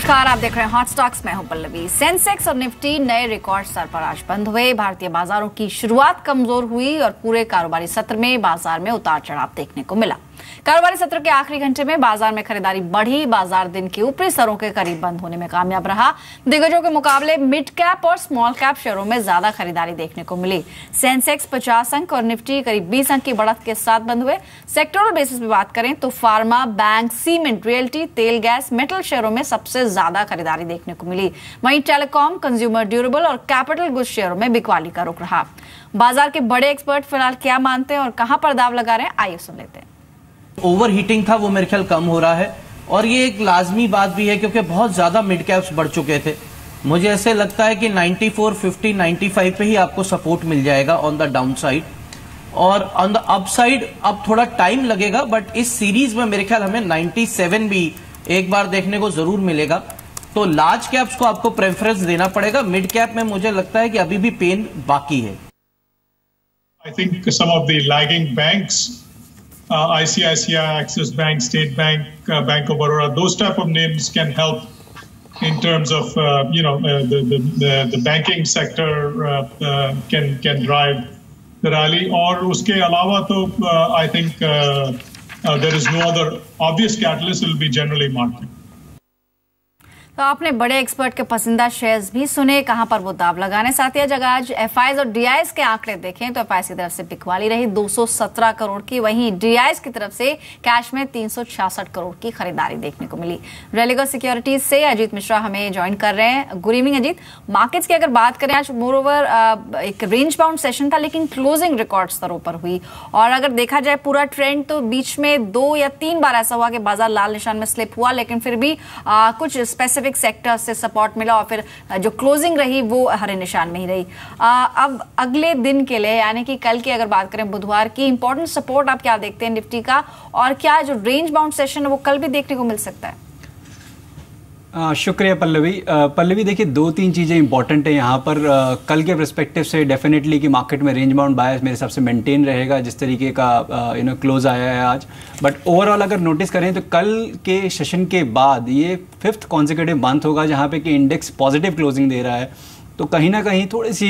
नमस्कार, आप देख रहे हैं हॉट स्टॉक्स। मैं हूं पल्लवी। सेंसेक्स और निफ्टी नए रिकॉर्ड स्तर पर आज बंद हुए। भारतीय बाजारों की शुरुआत कमजोर हुई और पूरे कारोबारी सत्र में बाजार में उतार चढ़ाव देखने को मिला। कारोबारी सत्र के आखिरी घंटे में बाजार में खरीदारी बढ़ी। बाजार दिन के ऊपरी स्तरों के करीब बंद होने में कामयाब रहा। दिग्गजों के मुकाबले मिड कैप और स्मॉल कैप शेयरों में ज्यादा खरीदारी देखने को मिली। सेंसेक्स 50 अंक और निफ्टी करीब 20 अंक की बढ़त के साथ बंद हुए। सेक्टोरल बेसिस पे बात करें तो फार्मा, बैंक, सीमेंट, रियल्टी, तेल, गैस, मेटल शेयरों में सबसे ज्यादा खरीदारी देखने को मिली। वहीं टेलीकॉम, कंज्यूमर ड्यूरेबल और कैपिटल गुड्स शेयरों में बिकवाली का रुख रहा। बाजार के बड़े एक्सपर्ट फिलहाल क्या मानते हैं और कहां पर दाव लगा रहे हैं, आइए सुन लेते हैं। ओवर हीटिंग था वो मेरे ख्याल कम हो रहा है और ये एक लाजमी बात भी है क्योंकि बहुत ज्यादा मिड कैप्स बढ़ चुके थे। मुझे ऐसे लगता है कि 94, 50, 95 पे ही आपको सपोर्ट मिल जाएगा ऑन द डाउन साइड, और ऑन द अप साइड अब थोड़ा टाइम लगेगा, बट इस सीरीज में मेरे ख्याल हमें 97 भी एक बार देखने को जरूर मिलेगा। तो लार्ज कैप्स को आपको प्रेफरेंस देना पड़ेगा। मिड कैप में मुझे लगता है कि अभी भी पेन बाकी है। I think some of the lagging banks, ICICI, Axis Bank, State Bank, Bank of Baroda, those type of names can help in terms of the banking sector can drive the rally. और उसके अलावा तो I think there is no other obvious catalyst. Will be generally market. तो आपने बड़े expert के पसंदीदा shares भी सुने, कहां पर वो दाव लगाने। साथ ही अगर आज एफआईज और डीआईएस के आंकड़े देखें तो एफआईज की तरफ से बिकवाली रही 217 करोड़ की, वहीं डीआईएस की तरफ से कैश में 366 करोड़ की खरीदारी देखने को मिली। रेलिगो सिक्योरिटीज से अजीत मिश्रा हमें ज्वाइन कर रहे हैं। Good evening Ajit. मार्केट्स की अगर बात करें, आज मोर ओवर एक रेंज बाउंड सेशन था लेकिन क्लोजिंग रिकॉर्ड स्तरों पर हुई, और अगर देखा जाए पूरा ट्रेंड तो बीच में 2 या 3 बार ऐसा हुआ कि बाजार लाल निशान में स्लिप हुआ, लेकिन फिर भी कुछ स्पेसिफिक सेक्टर से सपोर्ट मिला और फिर जो क्लोजिंग रही वो हरे निशान में ही रही। अब अगले दिन के लिए यानी कि कल की अगर बात करें बुधवार की, इंपॉर्टेंट सपोर्ट आप क्या देखते हैं निफ्टी का, और क्या जो रेंज बाउंड सेशन है वो कल भी देखने को मिल सकता है? शुक्रिया पल्लवी। देखिए 2-3 चीज़ें इंपॉर्टेंट है यहाँ पर। कल के पर्सपेक्टिव से डेफिनेटली कि मार्केट में रेंज बाउंड बायस मेरे हिसाब से मेंटेन रहेगा जिस तरीके का क्लोज आया है आज। बट ओवरऑल अगर नोटिस करें तो कल के सेशन के बाद ये 5th कॉन्सेक्यूटिव मंथ होगा जहाँ पे कि इंडेक्स पॉजिटिव क्लोजिंग दे रहा है। तो कहीं ना कहीं थोड़ी सी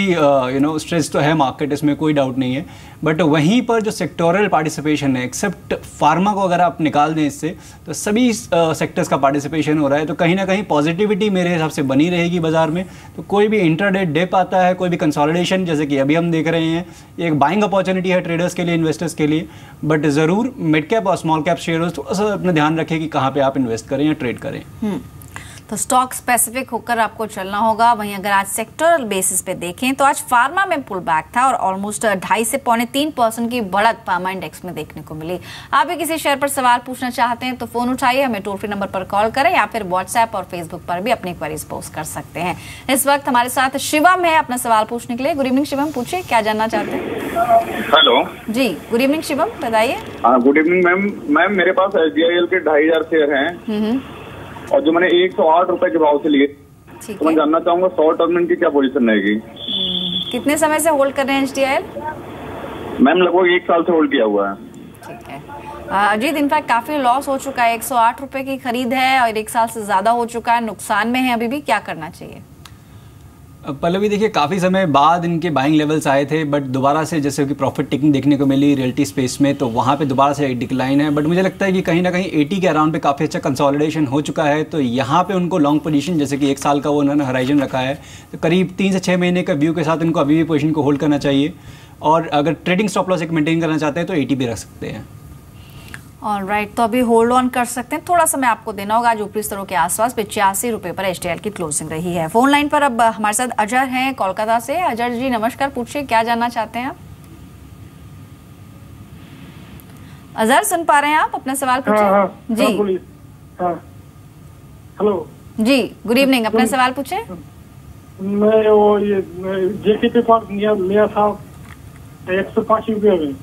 स्ट्रेस तो है मार्केट, इसमें कोई डाउट नहीं है। बट वहीं पर जो सेक्टोरल पार्टिसिपेशन है, एक्सेप्ट फार्मा को अगर आप निकाल दें इससे, तो सभी सेक्टर्स का पार्टिसिपेशन हो रहा है। तो कहीं ना कहीं पॉजिटिविटी मेरे हिसाब से बनी रहेगी बाजार में। तो कोई भी इंट्राडे डिप आता है, कोई भी कंसोलिडेशन जैसे कि अभी हम देख रहे हैं, एक बाइंग अपॉर्चुनिटी है ट्रेडर्स के लिए, इन्वेस्टर्स के लिए। बट ज़रूर मिड कैप और स्मॉल कैप शेयर्स थोड़ा सा अपना ध्यान रखें कि कहाँ पर आप इन्वेस्ट करें या ट्रेड करें। तो स्टॉक स्पेसिफिक होकर आपको चलना होगा। वहीं अगर आज सेक्टरल बेसिस पे देखें तो आज फार्मा में पुल बैक था और ऑलमोस्ट 2.5 से 3.25% की बढ़त फार्मा इंडेक्स में देखने को मिली। आप भी किसी शेयर पर सवाल पूछना चाहते हैं तो फोन उठाइए, हमें टोल फ्री नंबर पर कॉल करें या फिर व्हाट्सएप और फेसबुक पर भी अपनी क्वेरीज पोस्ट कर सकते हैं। इस वक्त हमारे साथ शिवम है अपना सवाल पूछने के लिए। गुड इवनिंग शिवम, पूछिए क्या जानना चाहते हैं। हेलो जी, गुड इवनिंग शिवम, बताइए। हाँ गुड इवनिंग मैम मेरे पास SBIL के 2,500 शेयर हैं और जो मैंने 108 रुपए के भाव से लिए, तो मैं जानना चाहूंगा शॉर्ट टर्म की क्या पोजीशन रहेगी। कितने समय से होल्ड कर रहे हैं SBIL? मैम लगभग 1 साल से होल्ड किया हुआ है। ठीक है अजीत, इनफैक्ट काफी लॉस हो चुका है। 108 रुपए की खरीद है और 1 साल से ज्यादा हो चुका है, नुकसान में है अभी भी, क्या करना चाहिए? पल्लवी देखिए काफ़ी समय बाद इनके बाइंग लेवल्स आए थे, बट दोबारा से जैसे कि प्रॉफिट टेकिंग देखने को मिली रियल्टी स्पेस में, तो वहाँ पे दोबारा से एक डिक्लाइन है। बट मुझे लगता है कि कहीं ना कहीं 80 के अराउंड पे काफ़ी अच्छा कंसोलिडेशन हो चुका है। तो यहाँ पे उनको लॉन्ग पोजीशन जैसे कि 1 साल का वो उन्होंने हराइजन रखा है, तो करीब 3 से 6 महीने का व्यू के साथ इनको अभी भी पोजीशन को होल्ड करना चाहिए। और अगर ट्रेडिंग स्टॉप लॉस एक मेंटेन करना चाहते हैं तो 80 भी रख सकते हैं। ऑलराइट, तो अभी होल्ड ऑन कर सकते हैं। थोड़ा समय आपको देना होगा। आज ऊपरी स्तरों के आसपास 85 रुपए पर SBIL की क्लोजिंग रही है। फोन लाइन पर अब हमारे साथ अजहर हैं कोलकाता से। अजहर जी नमस्कार, पूछिए क्या जानना चाहते हैं आप। अजहर सुन पा रहे हैं आप? अपना सवाल पूछिए। जी हेलो जी, गुड इवनिंग, अपना सवाल पूछे। मैं वो ये JKP पार्क लिया था 105 रुपये में।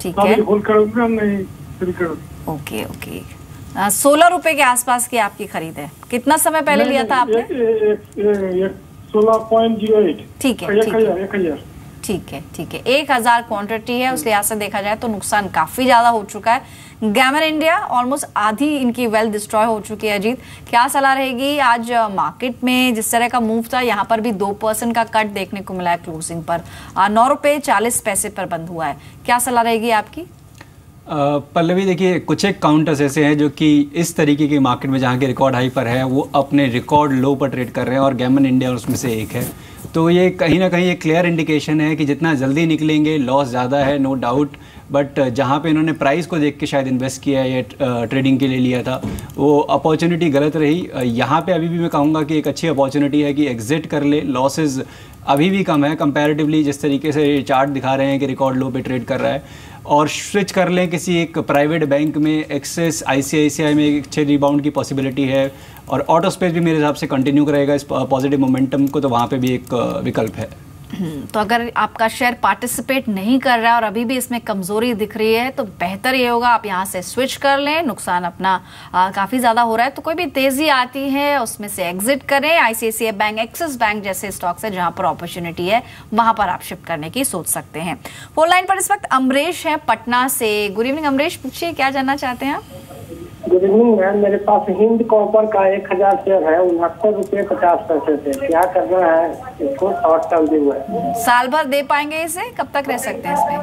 ठीक है, होल्ड करूंगा नहीं? ओके 16 रुपए के आसपास की आपकी खरीद है। कितना समय पहले लिया था आपने? 16.08। ठीक है, ठीक है, ठीक है। 1000 क्वांटिटी है, उस लिहाज से देखा जाए तो नुकसान काफी ज्यादा हो चुका है। गैमर इंडिया ऑलमोस्ट आधी इनकी वेल्थ डिस्ट्रॉय हो चुकी है। अजीत, क्या सलाह रहेगी? आज मार्केट में जिस तरह का मूव था, यहाँ पर भी 2% का कट देखने को मिला है क्लोजिंग पर। 9 रुपए 40 पैसे पर बंद हुआ है। क्या सलाह रहेगी आपकी? पल्लवी, देखिए कुछ एक काउंटर्स ऐसे हैं जो कि इस तरीके की मार्केट में जहाँ के रिकॉर्ड हाई पर है वो अपने रिकॉर्ड लो पर ट्रेड कर रहे हैं और गैमन इंडिया उसमें से एक है। तो ये कहीं ना कहीं एक क्लियर इंडिकेशन है कि जितना जल्दी निकलेंगे लॉस ज़्यादा है, नो डाउट। बट जहाँ पे इन्होंने प्राइस को देख के शायद इन्वेस्ट किया है या ट्रेडिंग के लिए लिया था, वो अपॉर्चुनिटी गलत रही। यहाँ पे अभी भी मैं कहूँगा कि एक अच्छी अपॉर्चुनिटी है कि एग्जिट कर ले। लॉसेज अभी भी कम है कंपैरेटिवली, जिस तरीके से चार्ट दिखा रहे हैं कि रिकॉर्ड लो पे ट्रेड कर रहा है। और स्विच कर लें किसी एक प्राइवेट बैंक में, एक्सिस, आईसीआईसीआई में एक अच्छे रिबाउंड की पॉसिबिलिटी है। और ऑटो स्पेस भी मेरे हिसाब से कंटिन्यू करेगा इस पॉजिटिव मोमेंटम को, तो वहाँ पे भी एक विकल्प है। तो अगर आपका शेयर पार्टिसिपेट नहीं कर रहा है और अभी भी इसमें कमजोरी दिख रही है तो बेहतर ये होगा आप यहाँ से स्विच कर लें। नुकसान अपना काफी ज्यादा हो रहा है, तो कोई भी तेजी आती है उसमें से एग्जिट करें। आईसीआईसीआई बैंक, एक्सिस बैंक जैसे स्टॉक्स है जहां पर अपॉर्चुनिटी है वहां पर आप शिफ्ट करने की सोच सकते हैं। फोन लाइन पर इस वक्त अमरीश है पटना से। गुड इवनिंग अमरीश, पूछिए क्या जानना चाहते हैं आप? गुड इवनिंग मैम, मेरे पास हिंद कॉपर का 1000 शेयर है, 69 रुपये 50 पैसे से। क्या करना है इसको? शॉर्ट टर्म व्यू है। साल भर दे पाएंगे इसे? कब तक रह सकते हैं इसमें?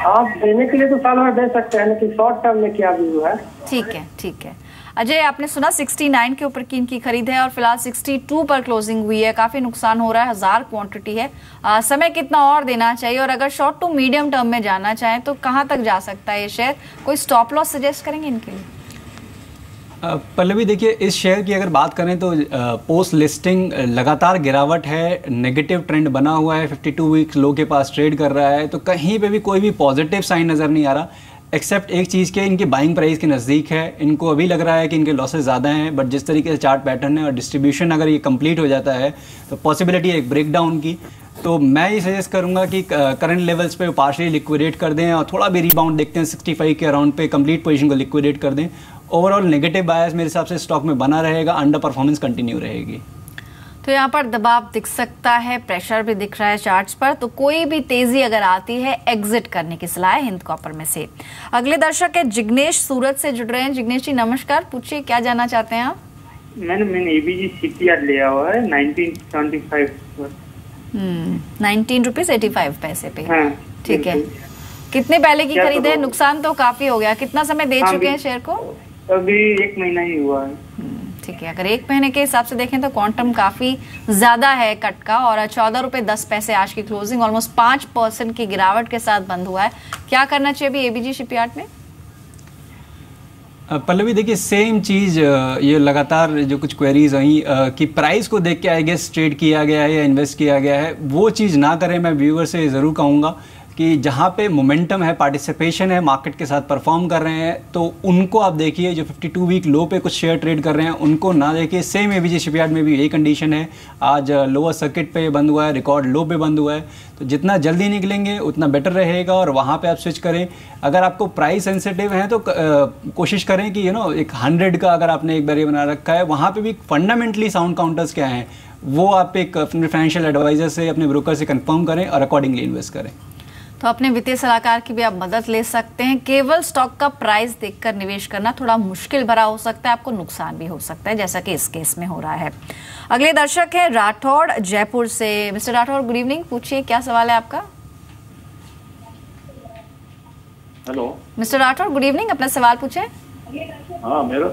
आप देने के लिए तो साल भर दे सकते हैं, लेकिन शॉर्ट टर्म में क्या व्यू है? ठीक है, ठीक है। अजय, आपने सुना 69 के ऊपर की इनकी खरीद है और फिलहाल 62 पर क्लोजिंग हुई है। काफी नुकसान हो रहा है, 1000 क्वांटिटी है। समय कितना और देना चाहिए? और अगर शॉर्ट टू मीडियम टर्म में जाना चाहें तो कहां तक जा सकता है ये शेयर? कोई स्टॉप लॉस सजेस्ट करेंगे इनके लिए? पल्लवी, देखिए इस शेयर की अगर बात करें तो पोस्ट लिस्टिंग लगातार गिरावट है, नेगेटिव ट्रेंड बना हुआ है, 52 वीक्स लो के पास ट्रेड कर रहा है। तो कहीं पे भी कोई भी पॉजिटिव साइन नज़र नहीं आ रहा, एक्सेप्ट एक चीज़ के इनकी बाइंग प्राइस के नज़दीक है। इनको अभी लग रहा है कि इनके लॉसेस ज़्यादा हैं, बट जिस तरीके से चार्ट पैटर्न है और डिस्ट्रीब्यूशन अगर ये कंप्लीट हो जाता है तो पॉसिबिलिटी है एक ब्रेकडाउन की। तो मैं ये सजेस्ट करूंगा कि करंट लेवल्स पे पार्शियली लिक्विडेट कर दें और थोड़ा भी रिबाउंड देखते हैं 65 के अराउंड पे कंप्लीट पोजीशन को लिक्विडेट कर दें। ओवरऑल नेगेटिव बायस मेरे हिसाब से स्टॉक में बना रहेगा, अंडर परफॉर्मेंस कंटिन्यू रहेगी। तो यहाँ पर दबाव दिख सकता है, प्रेशर भी दिख रहा है चार्ट्स पर, तो कोई भी तेजी अगर आती है एग्जिट करने की सलाह है हिंद कॉपर में से। अगले दर्शक है जिग्नेश, सूरत से जुड़ रहे हैं। जिग्नेश जी नमस्कार, पूछिए क्या जानना चाहते हैं आप? मैंने एबीजी सीपीआर लिया हुआ है 1975 पर। 19 रुपीज 85 पैसे पे। हाँ, ठीक है। कितने पहले की खरीद है? नुकसान तो काफी हो गया। कितना समय दे चुके हैं शेयर को? अभी 1 महीना ही हुआ है। ठीक है। अगर 1 महीने के हिसाब से देखें तो क्वांटम काफी ज्यादा है कट का, और 14 रुपए 10 पैसे आज की क्लोजिंग, ऑलमोस्ट 5% की गिरावट के साथ बंद हुआ है। क्या करना चाहिए अभी एबीजी शिपयार्ड में? पल्लवी, देखिए सेम चीज़ ये लगातार जो कुछ क्वेरीज आई कि प्राइस को देख के आई गेस ट्रेड किया गया है या इन्वेस्ट किया गया है, वो चीज़ ना करें। मैं व्यूअर से ज़रूर कहूँगा कि जहाँ पे मोमेंटम है, पार्टिसिपेशन है, मार्केट के साथ परफॉर्म कर रहे हैं, तो उनको आप देखिए। जो 52 वीक लो पे कुछ शेयर ट्रेड कर रहे हैं उनको ना देखिए। सेम एबीजी शिपयार्ड में भी यही कंडीशन है। आज लोअर सर्किट पे बंद हुआ है, रिकॉर्ड लो पे बंद हुआ है। तो जितना जल्दी निकलेंगे उतना बेटर रहेगा और वहाँ पे आप स्विच करें। अगर आपको प्राइस सेंसिटिव है तो कोशिश करें कि एक 100 का अगर आपने एक बार बना रखा है, वहाँ पे भी फंडामेंटली साउंड काउंटर्स क्या हैं वो आप एक अपने फाइनेंशियल एडवाइजर से, अपने ब्रोकर से कंफर्म करें और अकॉर्डिंगली इन्वेस्ट करें। तो अपने वित्तीय सलाहकार की भी आप मदद ले सकते हैं। केवल स्टॉक का प्राइस देखकर निवेश करना थोड़ा मुश्किल भरा हो सकता है, आपको नुकसान भी हो सकता है, जैसा कि इस केस में हो रहा है। अगले दर्शक है राठौड़, जयपुर से। मिस्टर राठौड़ गुड इवनिंग, पूछिए क्या सवाल है आपका? Hello mister Rathore good evening, अपना सवाल पूछे। हाँ, मेरा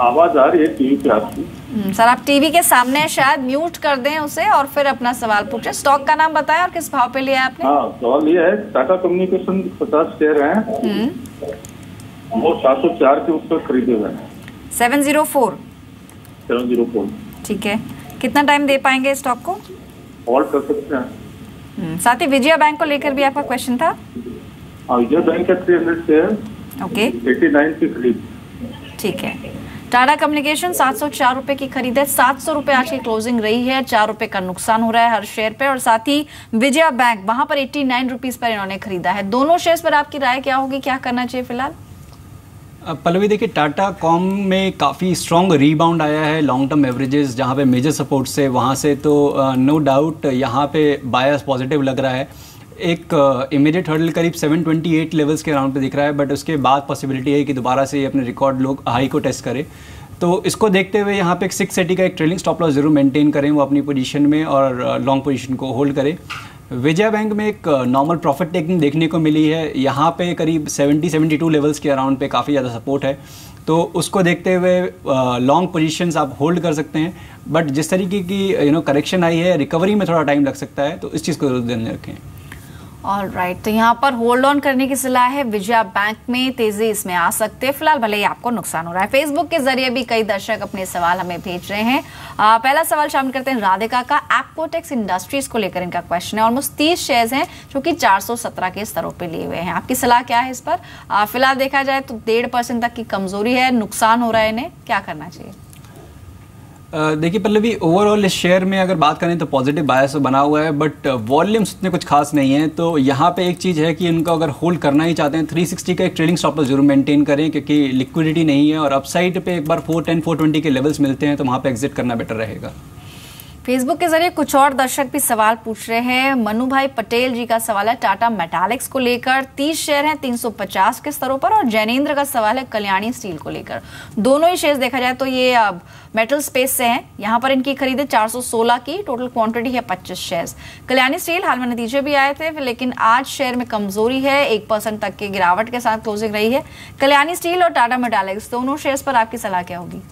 आवाज आ रही है टीवी पे आपकी। सर आप टीवी के सामने शायद म्यूट कर दें उसे और फिर अपना सवाल पूछे। स्टॉक का नाम बताएं और किस भाव पे लिया है आपने? हाँ, सवाल ये है, टाटा कम्युनिकेशन 50 शेयर हैं, वो 704 के ऊपर खरीदे हुए हैं। 704। ठीक है। कितना टाइम दे पाएंगे स्टॉक को? होल्ड कर सकते हैं। साथ ही विजया बैंक को लेकर भी आपका क्वेश्चन था। हाँ, विजया बैंक का 300 शेयर, ओके, 89 की खरीद। ठीक है। टाटा कम्युनिकेशन 704 रुपए की खरीद है, 700 रुपए आज की क्लोजिंग रही है, 4 रुपए का नुकसान हो रहा है हर शेयर पे। और साथ ही विजया बैंक, वहां पर 89 रुपीज पर इन्होंने खरीदा है। दोनों शेयर्स पर आपकी राय क्या होगी, क्या करना चाहिए फिलहाल? पल्लवी देखिए, टाटा कॉम में काफ़ी स्ट्रॉन्ग रीबाउंड आया है लॉन्ग टर्म एवरेजेस जहाँ पे मेजर सपोर्ट से, वहाँ से तो नो डाउट यहाँ पे बायस पॉजिटिव लग रहा है। एक इमीडिएट हर्डल करीब 728 लेवल्स के अराउंड पे दिख रहा है, बट उसके बाद पॉसिबिलिटी है कि दोबारा से अपने रिकॉर्ड लोग हाई को टेस्ट करे। तो इसको देखते हुए यहाँ पे 680 का एक ट्रेलिंग स्टॉप लॉस जरूर मेंटेन करें वो अपनी पोजीशन में, और लॉन्ग पोजीशन को होल्ड करें। विजया बैंक में एक नॉर्मल प्रॉफिट टेकिंग देखने को मिली है, यहाँ पे करीब 70-72 लेवल्स के अराउंड पे काफ़ी ध्यादा सपोर्ट है, तो उसको देखते हुए लॉन्ग पोजीशंस आप होल्ड कर सकते हैं। बट जिस तरीके की करेक्शन आई है, रिकवरी में थोड़ा टाइम लग सकता है, तो इस चीज़ को ध्यान में रखें। ऑलराइट, तो यहाँ पर होल्ड ऑन करने की सलाह है। विजया बैंक में तेजी इसमें आ सकते हैं, फिलहाल भले ही आपको नुकसान हो रहा है। फेसबुक के जरिए भी कई दर्शक अपने सवाल हमें भेज रहे हैं। पहला सवाल शामिल करते हैं राधिका का। एप्कोटेक्स इंडस्ट्रीज को लेकर इनका क्वेश्चन है। ऑलमोस्ट 30 शेयर्स हैं जो कि 417 के स्तरों पे लिए हुए हैं। आपकी सलाह क्या है इस पर? फिलहाल देखा जाए तो 1.5% तक की कमजोरी है, नुकसान हो रहा है, इन्हें क्या करना चाहिए? देखिए पल्लवी, ओवरऑल इस शेयर में अगर बात करें तो पॉजिटिव बायस बना हुआ है, बट वॉल्यूम्स उतने कुछ खास नहीं है। तो यहाँ पे एक चीज़ है कि इनको अगर होल्ड करना ही चाहते हैं 360 का एक ट्रेलिंग स्टॉप लॉस जरूर मेंटेन करें, क्योंकि लिक्विडिटी नहीं है और अपसाइड पे एक बार 410-420 के लेवल्स मिलते हैं तो वहाँ पे एग्जिट करना बेटर रहेगा। फेसबुक के जरिए कुछ और दर्शक भी सवाल पूछ रहे हैं। मनु भाई पटेल जी का सवाल है टाटा मेटालिक्स को लेकर, 30 शेयर हैं 350 के स्तरों पर, और जैनेन्द्र का सवाल है कल्याणी स्टील को लेकर। दोनों ही शेयर देखा जाए तो ये मेटल स्पेस से हैं। यहाँ पर इनकी खरीद है 416 की, टोटल क्वांटिटी है 25 शेयर्स। कल्याणी स्टील हाल में नतीजे भी आए थे, लेकिन आज शेयर में कमजोरी है, 1% तक की गिरावट के साथ क्लोजिंग रही है। कल्याणी स्टील और टाटा मेटालिक्स दोनों शेयर्स पर आपकी सलाह क्या होगी?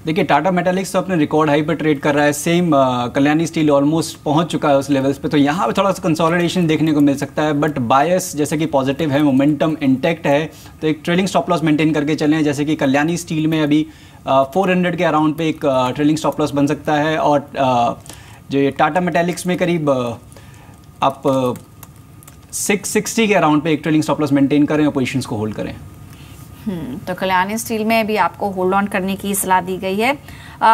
देखिए, टाटा मेटालिक्स तो अपने रिकॉर्ड हाई पर ट्रेड कर रहा है, सेम कल्याणी स्टील ऑलमोस्ट पहुंच चुका है उस लेवल्स पे, तो यहाँ पे थोड़ा सा कंसोलिडेशन देखने को मिल सकता है। बट बायस जैसे कि पॉजिटिव है, मोमेंटम इंटैक्ट है, तो एक ट्रेलिंग स्टॉप लॉस मेंटेन करके चलें। जैसे कि कल्याणी स्टील में अभी 400 के अराउंड पे एक ट्रेलिंग स्टॉप लॉस बन सकता है, और जो ये टाटा मेटालिक्स में करीब आप 660 के अराउंड पे एक ट्रेलिंग स्टॉप लॉस मेंटेन करें और पोजिशंस को होल्ड करें। तो कल्याणी स्टील में भी आपको होल्ड ऑन करने की सलाह दी गई है।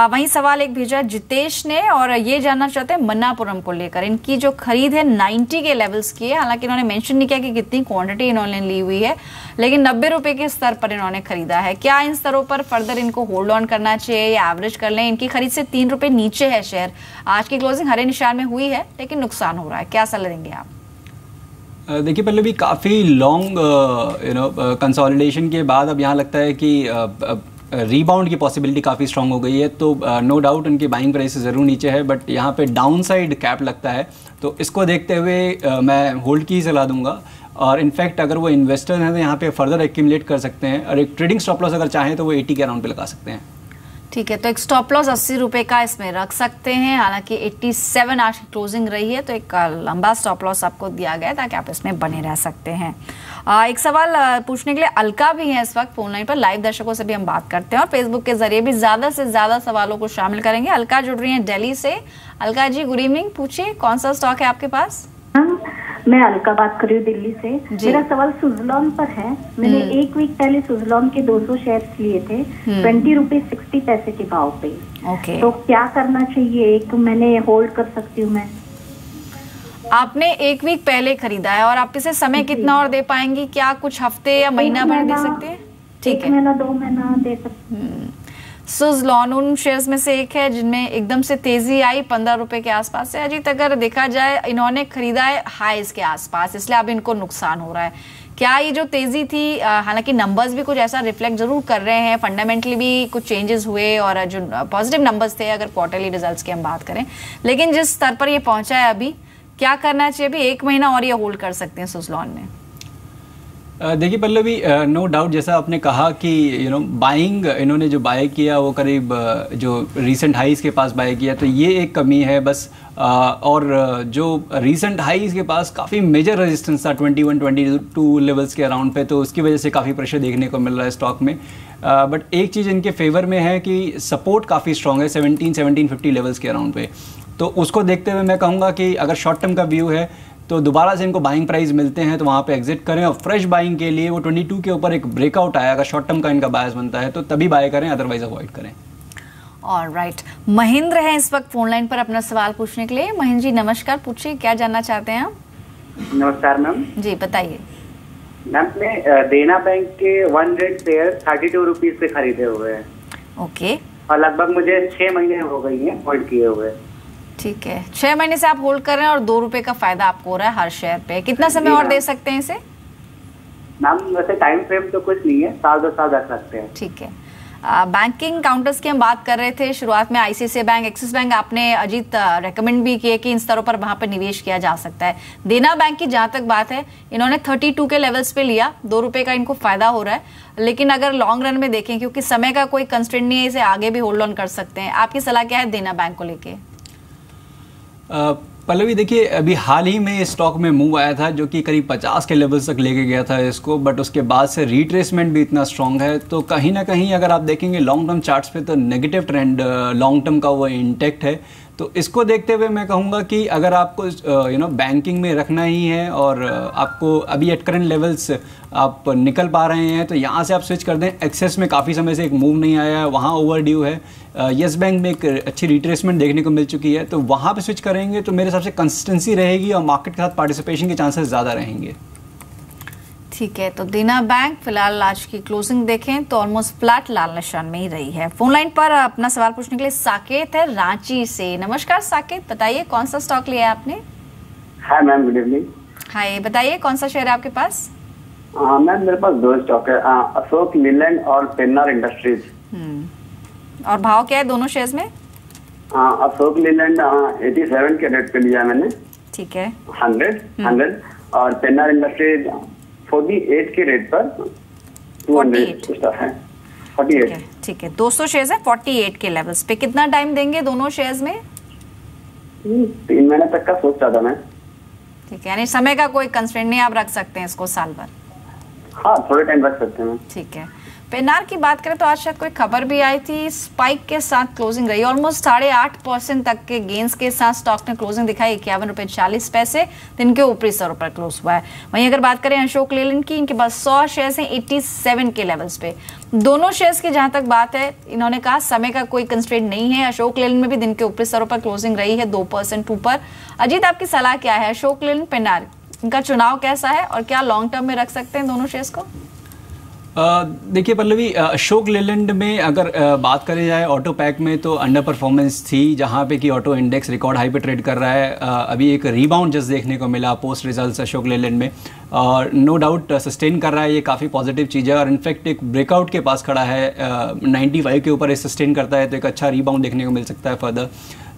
वहीं सवाल एक भेजा जितेश ने, और ये जानना चाहते हैं मन्नापुरम को लेकर। इनकी जो खरीद है 90 के लेवल्स की है, हालांकि इन्होंने मेंशन नहीं किया कि कितनी क्वांटिटी इन्होंने ली हुई है, लेकिन 90 रुपए के स्तर पर इन्होंने खरीदा है। क्या इन स्तरों पर फर्दर इनको होल्ड ऑन करना चाहिए या एवरेज कर लें? इनकी खरीद से 3 रुपए नीचे है शेयर, आज की क्लोजिंग हरे निशान में हुई है, लेकिन नुकसान हो रहा है, क्या सलाह देंगे आप? देखिए पहले भी काफ़ी लॉन्ग कंसोलिडेशन के बाद अब यहाँ लगता है कि रीबाउंड की पॉसिबिलिटी काफ़ी स्ट्रांग हो गई है, तो नो डाउट उनकी बाइंग प्राइस ज़रूर नीचे है, बट यहाँ पे डाउन साइड कैप लगता है, तो इसको देखते हुए मैं होल्ड की सलाह दूंगा। और इनफैक्ट अगर वो इन्वेस्टर हैं तो यहाँ पे फर्दर एक्यूमुलेट कर सकते हैं, और एक ट्रेडिंग स्टॉप लॉस अगर चाहें तो वो 80 के अराउंड पे लगा सकते हैं। ठीक है, तो एक स्टॉप लॉस 80 रुपए का इसमें रख सकते हैं, हालांकि 87 आज की क्लोजिंग रही है, तो एक लंबा स्टॉप लॉस आपको दिया गया है ताकि आप इसमें बने रह सकते हैं। एक सवाल पूछने के लिए अलका भी है इस वक्त फोन लाइन पर, लाइव दर्शकों से भी हम बात करते हैं और फेसबुक के जरिए भी ज्यादा से ज्यादा सवालों को शामिल करेंगे। अलका जुड़ रही है दिल्ली से। अलका जी गुड इवनिंग, पूछिए कौन सा स्टॉक है आपके पास? मैं अलका बात कर रही हूँ दिल्ली से। मेरा सवाल सुजलॉन पर है। मैंने एक वीक पहले सुजलॉन के 200 शेयर्स लिए थे 20 रुपए 60 पैसे के भाव पे। ओके, तो क्या करना चाहिए? एक मैंने होल्ड कर सकती हूँ मैं? आपने एक वीक पहले खरीदा है और आप इसे समय कितना और दे पाएंगी? क्या कुछ हफ्ते या महीना भर दे सकते हैं? ठीक है, 1 महीना 2 महीना दे सकते हैं। सुजलॉन उन शेयर्स में से एक है जिनमें एकदम से तेजी आई 15 रुपए के आसपास से। अजीत अगर देखा जाए इन्होंने खरीदा है हाईज के आसपास, इसलिए अब इनको नुकसान हो रहा है। क्या ये जो तेजी थी, हालांकि नंबर्स भी कुछ ऐसा रिफ्लेक्ट जरूर कर रहे हैं, फंडामेंटली भी कुछ चेंजेस हुए और जो पॉजिटिव नंबर्स थे अगर क्वार्टरली रिजल्ट्स की हम बात करें, लेकिन जिस स्तर पर ये पहुंचा है अभी, क्या करना चाहिए? अभी 1 महीना और ये होल्ड कर सकते हैं सुजलॉन में? देखिए पल्लवी, नो डाउट जैसा आपने कहा कि बाइंग इन्होंने जो बाय किया वो करीब जो रीसेंट हाईज के पास बाय किया, तो ये एक कमी है बस। और जो रीसेंट हाईज के पास काफ़ी मेजर रेजिस्टेंस था 21-22 लेवल्स के अराउंड पे, तो उसकी वजह से काफ़ी प्रेशर देखने को मिल रहा है स्टॉक में। बट एक चीज़ इनके फेवर में है कि सपोर्ट काफ़ी स्ट्रॉन्ग है 1750 लेवल्स के अराउंड पे, तो उसको देखते हुए मैं कहूँगा कि अगर शॉर्ट टर्म का व्यू है तो दोबारा से इनको बाइंग प्राइस मिलते हैं तो वहाँ पे एग्जिट करें, और फ्रेश बाइंग के लिए वो 22 के ऊपर एक ब्रेकआउट आया, अगर शॉर्ट टर्म का इनका बायस बनता है तो तभी बाय करें, अदरवाइज अवॉइड करें। ऑलराइट, महेंद्र है इस वक्त फोन लाइन पर अपना सवाल पूछने के लिए। महेंद्र जी नमस्कार, पूछिए क्या जानना चाहते हैं आप? नमस्कार मैम। जी बताइए। मैम ने देना बैंक के 100 शेयर 32 रुपीज से खरीदे हुए हैं। ओके। और लगभग मुझे 6 महीने हो गई हैं होल्ड किए हुए। ठीक है, 6 महीने से आप होल्ड कर रहे हैं और 2 रुपए का फायदा आपको हो रहा है हर शेयर पे। कितना समय और दे सकते हैं इसे? मैम वैसे टाइम फ्रेम तो कुछ नहीं है, साल 2 साल रख सकते हैं। ठीक है। बैंकिंग काउंटर्स की हम बात कर रहे थे शुरुआत में, आईसीआईसीआई बैंक, एक्सिस बैंक, आपने अजीत रेकमेंड भी किए कि इन स्तरों पर वहां पर निवेश किया जा सकता है। देना बैंक की जहां तक बात है, इन्होंने 32 के लेवल्स पे लिया, 2 रुपए का इनको फायदा हो रहा है, लेकिन अगर लॉन्ग रन में देखें, क्योंकि समय का कोई कंस्ट्रेंट नहीं है, इसे आगे भी होल्ड ऑन कर सकते हैं। आपकी सलाह क्या है देना बैंक को लेके? पल्लवी देखिए, अभी हाल ही में स्टॉक में मूव आया था जो कि करीब 50 के लेवल्स तक लेके गया था इसको, बट उसके बाद से रिट्रेसमेंट भी इतना स्ट्रांग है, तो कहीं ना कहीं अगर आप देखेंगे लॉन्ग टर्म चार्ट्स पे तो नेगेटिव ट्रेंड लॉन्ग टर्म का वो इंटैक्ट है। तो इसको देखते हुए मैं कहूँगा कि अगर आपको बैंकिंग में रखना ही है और आपको अभी एट करंट लेवल्स आप निकल पा रहे हैं तो यहाँ से आप स्विच कर दें। एक्सेस में काफ़ी समय से एक मूव नहीं आया है, वहाँ ओवर ड्यू है। येस बैंक में एक अच्छी रिट्रेसमेंट देखने को मिल चुकी है, तो वहाँ पे स्विच करेंगे तो मेरे हिसाब से कंसिस्टेंसी रहेगी और मार्केट के साथ पार्टिसिपेशन के चांसेस ज़्यादा रहेंगे। ठीक है, तो देना बैंक फिलहाल आज की क्लोजिंग देखें तो ऑलमोस्ट फ्लैट लाल निशान में ही रही है। फोन लाइन पर अपना सवाल पूछने के लिए साकेत है रांची से। नमस्कार साकेत, बताइए कौन सा स्टॉक लिया है आपने? Hi ma'am, good evening. Hi, बताइए कौन सा शेयर है आपके पास? मैम मेरे पास 2 स्टॉक है, अशोक लीलैंड और पेन्नार इंडस्ट्रीज। और भाव क्या है दोनों शेयर्स में? अशोक लीलैंड 87 के रेट पे लिया मैंने। ठीक है। 100 और पेन्नार इंडस्ट्रीज 48 के रेट पर 200 है। 48। ठीक है, 200 शेयर्स है 48 के लेवल्स पे। कितना टाइम देंगे दोनों शेयर्स में? 3 महीने तक का सोच रहा था मैं। ठीक है, यानी समय का कोई कंस्ट्रेंट नहीं, आप रख सकते हैं इसको साल भर? हाँ, थोड़े टाइम रख सकते हैं। ठीक है। पेन्नार की बात करें तो आज शायद कोई खबर भी आई थी, स्पाइक के साथ क्लोजिंग रही, ऑलमोस्ट 8.5% तक के गेंस के साथ स्टॉक ने क्लोजिंग दिखाई। 51.40 रुपए, दिन के ऊपरी स्तरों पर क्लोज हुआ है। वहीं अगर बात करें अशोक लेलैंड की, इनके पास 100 शेयर्स हैं 87 के लेवल्स पे। दोनों शेयर्स की जहां तक बात है, इन्होंने कहा समय का कोई कंस्ट्रेंट नहीं है। अशोक लेलैंड में भी दिन के ऊपरी स्तरों पर क्लोजिंग रही है 2% ऊपर। अजीत, आपकी सलाह क्या है? अशोक लेलैंड, पेन्नार, इनका चुनाव कैसा है और क्या लॉन्ग टर्म में रख सकते हैं दोनों शेयर्स को? देखिए पल्लवी, अशोक लेलैंड में अगर बात करें जाए ऑटो पैक में तो अंडर परफॉर्मेंस थी, जहां पे कि ऑटो इंडेक्स रिकॉर्ड हाई पे ट्रेड कर रहा है। अभी एक रिबाउंड जस्ट देखने को मिला पोस्ट रिजल्ट्स अशोक लेलैंड में, और नो डाउट सस्टेन कर रहा है, ये काफ़ी पॉजिटिव चीज़ है। और इनफैक्ट एक ब्रेकआउट के पास खड़ा है 95 के ऊपर, ये सस्टेन करता है तो एक अच्छा रिबाउंड देखने को मिल सकता है फर्दर।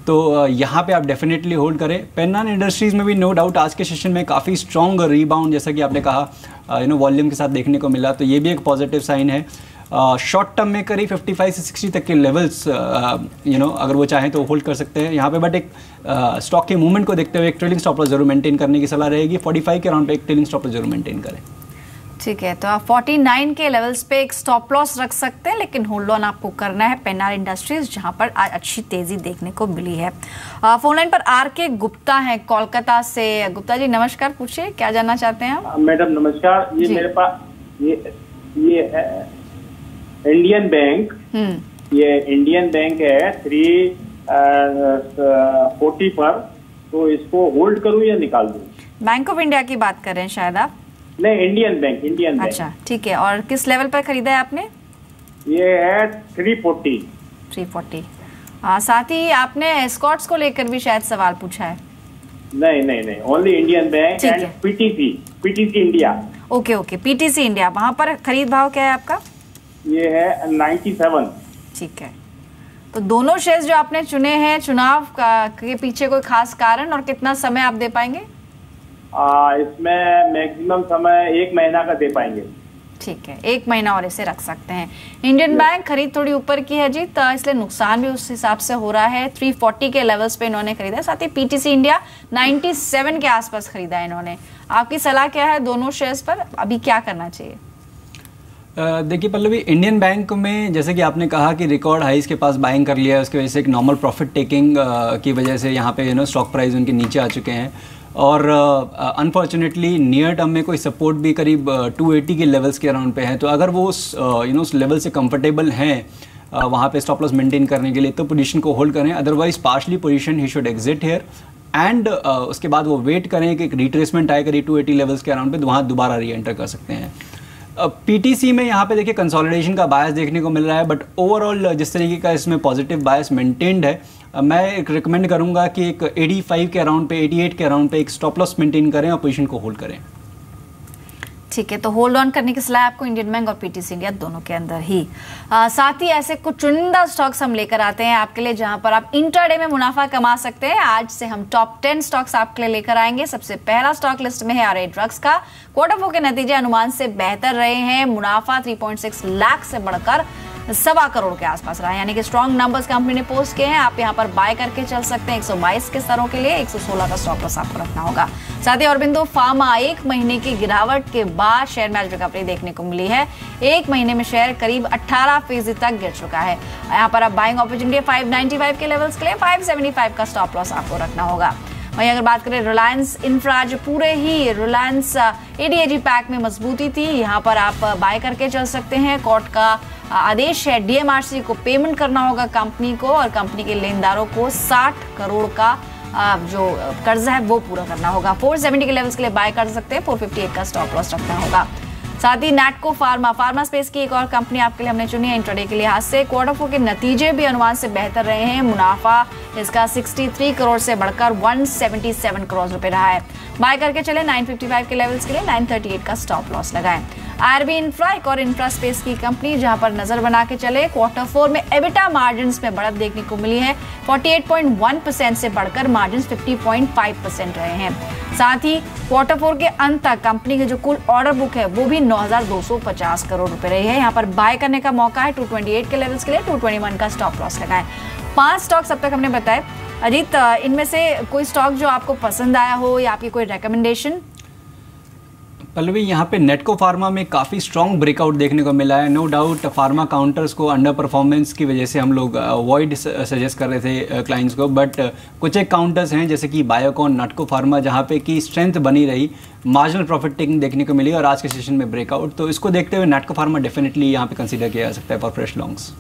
तो यहाँ पे आप डेफिनेटली होल्ड करें। पेन्नार इंडस्ट्रीज़ में भी नो डाउट आज के सेशन में काफ़ी स्ट्रॉन्ग रिबाउंड, जैसा कि आपने कहा, वॉल्यूम के साथ देखने को मिला, तो ये भी एक पॉजिटिव साइन है। शॉर्ट टर्म में करीब 55 से 60 तक के लेवल्स अगर वो चाहें तो होल्ड कर सकते हैं यहाँ पे, बट एक स्टॉक के मूवमेंट को देखते हुए एक ट्रेलिंग स्टॉप लॉस जरूर मेंटेन करने की सलाह रहेगी। 45 के अराउंड पे एक ट्रेलिंग स्टॉप लॉस जरूर मेंटेन करें। ठीक है, तो आप 49 के लेवल्स पे एक स्टॉप लॉस रख सकते हैं, लेकिन होल्ड ऑन आपको करना है पेन्नार इंडस्ट्रीज, जहां पर आज अच्छी तेजी देखने को मिली है। फोन लाइन पर आर.के. गुप्ता हैं कोलकाता से। गुप्ता जी नमस्कार, पूछिए क्या जानना चाहते हैं आप? मैडम नमस्कार, ये मेरे पास ये इंडियन बैंक, ये इंडियन बैंक है 340 पर, तो इसको होल्ड करूं या निकाल दूं? बैंक ऑफ इंडिया की बात कर रहे हैं शायद आप? नहीं, इंडियन बैंक। अच्छा, ठीक है, और किस लेवल पर खरीदा है आपने? ये है 340। साथ ही आपने एस्कॉर्ट्स को लेकर भी शायद सवाल पूछा है? नहीं, only Indian bank and PTC India. Okay, PTC India, वहां पर खरीद भाव क्या है आपका? ये है 97। ठीक है, तो दोनों शेयर्स जो आपने चुने हैं, चुनाव के पीछे कोई खास कारण और कितना समय आप दे पाएंगे? इसमें मैक्सिमम समय 1 महीना का दे पाएंगे। ठीक है, 1 महीना और इसे रख सकते हैं। इंडियन बैंक खरीद थोड़ी ऊपर की है जी, तो इसलिए नुकसान भी उस हिसाब से हो रहा है। 340 के लेवल्स पे इन्होंने खरीदा। साथ ही पीटीसी इंडिया 97 के आसपास खरीदा है इन्होंने। आपकी सलाह क्या है दोनों शेयर्स पर, अभी क्या करना चाहिए? देखिए पल्लवी, इंडियन बैंक में जैसे कि आपने कहा कि रिकॉर्ड हाइज के पास बाइंग कर लिया है, उसकी वजह से एक नॉर्मल प्रॉफिट टेकिंग की वजह से यहाँ पे स्टॉक प्राइस उनके नीचे आ चुके हैं, और अनफॉर्चुनेटली नियर टर्म में कोई सपोर्ट भी करीब 280 के लेवल्स के अराउंड पे है। तो अगर वो उस लेवल से कंफर्टेबल हैं वहाँ पे स्टॉप लॉस मेंटेन करने के लिए, तो पोजीशन को होल्ड करें, otherwise partially position he should exit here and उसके बाद वो वेट करें कि एक रिट्रेसमेंट आए करीब 280 लेवल्स के अराउंड पे, तो वहाँ दोबारा री एंटर कर सकते हैं। पीटीसी में यहाँ पे देखिए कंसोलिडेशन का बायस देखने को मिल रहा है, बट ओवरऑल जिस तरीके का इसमें पॉजिटिव बायस मेंटेन्ड है, मैं एक रिकमेंड करूँगा कि एक 85 के अराउंड पे, 88 के अराउंड पे एक स्टॉप लॉस मेंटेन करें और पोजीशन को होल्ड करें। ठीक है, तो होल्ड ऑन करने की सलाह आपको इंडियन बैंक और पीटीसी इंडिया दोनों के अंदर ही। साथ ही ऐसे कुछ चुनिंदा स्टॉक्स हम लेकर आते हैं आपके लिए जहां पर आप इंट्राडे में मुनाफा कमा सकते हैं। आज से हम टॉप 10 स्टॉक्स आपके लिए लेकर आएंगे। सबसे पहला स्टॉक लिस्ट में है आरए ड्रग्स का। क्वार्टर 4 के नतीजे अनुमान से बेहतर रहे हैं। मुनाफा 3.6 लाख से बढ़कर 1.25 करोड़ के आसपास रहा है, यानी कि स्ट्रॉन्ग नंबर्स कंपनी ने पोस्ट किए हैं। आप यहां पर बाय करके चल सकते हैं। 122 के स्तरों के लिए 116 का स्टॉप लॉस आपको रखना होगा। साथ ही औरबिंदो फार्मा 1 महीने की गिरावट के बाद शेयर में आज रिकवरी देखने को मिली है। 1 महीने में शेयर करीब 18% तक गिर चुका है। यहाँ पर आप बाइंग अपॉर्चुनिटी 595 के लेवल्स के लिए 575 का स्टॉप लॉस आपको रखना होगा। वहीं अगर बात करें रिलायंस इंफ्रा, जो पूरे ही रिलायंस एडीएजी पैक में मजबूती थी, यहाँ पर आप बाय करके चल सकते हैं। कोर्ट का आदेश है, डीएमआरसी को पेमेंट करना होगा कंपनी को, और कंपनी के लेनदारों को 60 करोड़ का जो कर्जा है वो पूरा करना होगा। 470 के लेवल्स के लिए बाय कर सकते हैं। 458 का स्टॉप लॉस रखना होगा। साथ ही नैटको फार्मा स्पेस की एक और कंपनी आपके लिए हमने चुनी है इंट्राडे के लिहाज से। क्वार्टर 4 के नतीजे भी अनुमान से बेहतर रहे हैं। मुनाफा इसका 63 करोड़ से बढ़कर 177 करोड़ रुपए रहा है। बाय करके चले 955 के लेवल्स के लिए 938 का स्टॉप लॉस लगाएं। आरबी इंफ्रा एक और इंफ्रा स्पेस की कंपनी जहां पर नजर बना के चले। क्वार्टर 4 में एबिटा मार्जिन्स में बढ़त देखने को मिली है। 48.1% से बढ़कर मार्जिन्स 50.5% रहे हैं। साथ ही क्वार्टर 4 के अंत तक कंपनी की जो कुल ऑर्डर बुक है वो भी 9,250 करोड़ रुपए रही है। यहाँ पर बाय करने का मौका है। 228 के लेवल्स के लिए 221 का स्टॉप लॉस लगाएं। 5 स्टॉक्स अब तक हमने बताए। अजीत, इनमें से कोई स्टॉक जो आपको पसंद आया हो या आपकी कोई रिकमेंडेशन? पल्लवी, यहाँ पे नेटको फार्मा में काफ़ी स्ट्रॉन्ग ब्रेकआउट देखने को मिला है। नो डाउट फार्मा काउंटर्स को अंडर परफॉर्मेंस की वजह से हम लोग अवॉइड सजेस्ट कर रहे थे क्लाइंट्स को, बट कुछ एक काउंटर्स हैं जैसे कि बायोकॉन, नेटको फार्मा, जहाँ पे की स्ट्रेंथ बनी रही, मार्जिनल प्रॉफिट टेकिंग देखने को मिली और आज के सेशन में ब्रेकआउट। तो इसको देखते हुए नेटको फार्मा डेफिनेटली यहाँ पे कंसिडर किया जा सकता है फॉर फ्रेश लॉन्ग्स।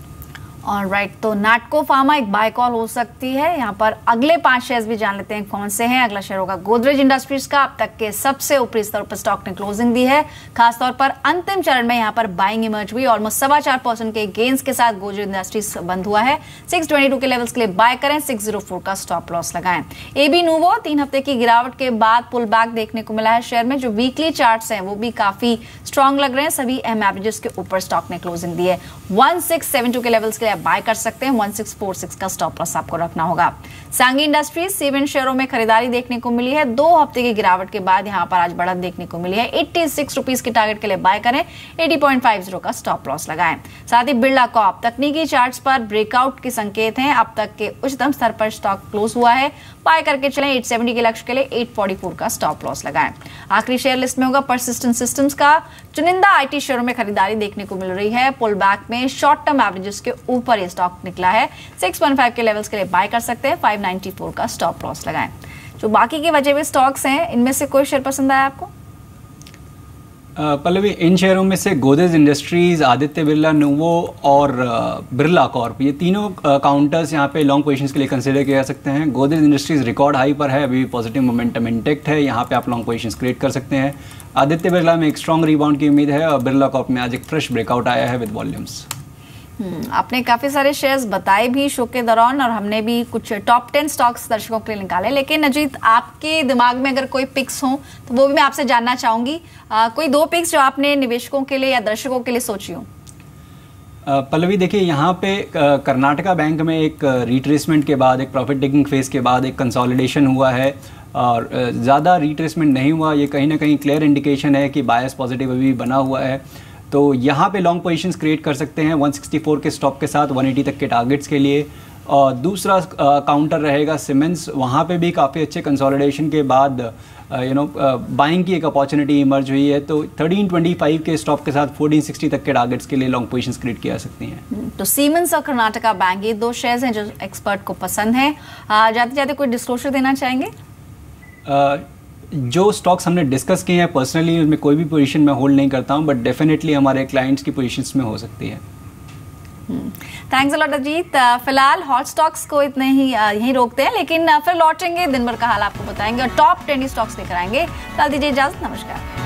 ऑलराइट, तो नैटको फार्मा एक बाय कॉल हो सकती है। यहाँ पर अगले 5 शेयर्स भी जान लेते हैं कौन से हैं। अगला शेयर होगा गोदरेज इंडस्ट्रीज का। अब तक के सबसे ऊपरी स्तर पर स्टॉक ने क्लोजिंग दी है। खासतौर पर अंतिम चरण में यहाँ पर बाइंग इमर्ज हुई। ऑलमोस्ट 4.25% के गेन्स के साथ गोदरेज इंडस्ट्रीज बंद हुआ है। 622 के लेवल्स के लिए बाय करें। 604 का स्टॉप लॉस लगाएं। एबी नूवो 3 हफ्ते की गिरावट के बाद पुल बैक देखने को मिला है शेयर में। जो वीकली चार्ट्स हैं वो भी काफी स्ट्रॉन्ग लग रहे हैं। सभी अहम एवरेजेस के ऊपर स्टॉक ने क्लोजिंग दी है। 1672 के लेवल्स के लिए बाय कर सकते हैं। 1646 का स्टॉप लॉस आपको रखना होगा। सांगी इंडस्ट्रीज 7 शेयरों में खरीदारी देखने को मिली है। 2 हफ्ते की गिरावट के बाद यहां पर आज बढ़त देखने को मिली है। 86 रुपीज के टारगेट के लिए बाय करें। 80.50 का स्टॉप लॉस लगाएं। साथ ही बिरला कॉर्प तकनीकी चार्ट्स पर ब्रेकआउट के संकेत हैं। अब तक के उच्चतम स्तर पर स्टॉक क्लोज हुआ है। बाय करके चलें। 870 के लक्ष्य के लिए 844 का स्टॉप लॉस लगाएं। आखिरी शेयर लिस्ट में होगा परसिस्टेंट सिस्टम्स का। चुनिंदा आईटी शेयरों में खरीदारी देखने को मिल रही है। पुल बैक में शॉर्ट टर्म एवरेजेस के ऊपर ये स्टॉक निकला है। 615 के लेवल्स के लिए बाय कर सकते हैं। 594 का स्टॉप लॉस लगाएं। जो बाकी के बचे हुए स्टॉक्स हैं, इनमें से कोई शेयर पसंद आया आपको? पल्लवी, इन शेयरों में से गोदरेज इंडस्ट्रीज, आदित्य बिरला नूवो और बिरला कॉर्प, ये तीनों काउंटर्स यहाँ पे लॉन्ग पोजीशंस के लिए कंसिडर किया जा सकते हैं। गोदरेज इंडस्ट्रीज रिकॉर्ड हाई पर है, अभी भी पॉजिटिव मोमेंटम इंटेक्ट है। यहाँ पे आप लॉन्ग पोजीशंस क्रिएट कर सकते हैं। आदित्य बिरला में एक स्ट्रॉन्ग रिबाउंड की उम्मीद है और बिरला कॉर्प में आज एक फ्रेश ब्रेकआउट आया है विद वॉल्यूम्स। आपने काफी सारे शेयर्स बताए भी शो के दौरान, और हमने भी कुछ टॉप 10 स्टॉक्स दर्शकों के लिए निकाले। लेकिन अजीत, आपके दिमाग में अगर कोई पिक्स हो तो वो भी मैं आपसे जानना चाहूंगी। कोई 2 पिक्स जो आपने निवेशकों के लिए या दर्शकों के लिए सोची हो? पल्लवी, देखिए यहाँ पे कर्नाटका बैंक में एक रिट्रेसमेंट के बाद, एक प्रॉफिट टेकिंग फेज के बाद एक कंसोलिडेशन हुआ है और ज़्यादा रिट्रेसमेंट नहीं हुआ। ये कहीं ना कहीं क्लियर इंडिकेशन है कि बायस पॉजिटिव अभी बना हुआ है। तो यहाँ पे लॉन्ग पोजीशंस क्रिएट कर सकते हैं 164 के स्टॉप के साथ 180 तक के टारगेट्स के लिए। और दूसरा काउंटर रहेगा सीमेंट्स। वहाँ पे भी काफ़ी अच्छे कंसोलिडेशन के बाद बाइंग की एक अपॉर्चुनिटी इमर्ज हुई है। तो 1325 के स्टॉप के साथ 1460 तक के टारगेट्स के लिए लॉन्ग पोजीशंस क्रिएट किया सकती हैं। तो सीमेंस और कर्नाटका बैंक, ये 2 शेयर्स हैं जो एक्सपर्ट को पसंद हैं। जाते जाते कोई डिस्क्लोजर देना चाहेंगे? जो स्टॉक्स हमने डिस्कस किए हैं, पर्सनली उसमें कोई भी पोजीशन मैं होल्ड नहीं करता हूं, बट डेफिनेटली हमारे क्लाइंट्स की पोजीशंस में हो सकती है। Thanks a lot Ajit. फिलहाल हॉट स्टॉक्स को इतने ही यहीं रोकते हैं, लेकिन फिर लौटेंगे, दिन भर का हाल आपको बताएंगे और टॉप 20 स्टॉक्स लेकर आएंगे। कल दीजिए इजाजत, नमस्कार।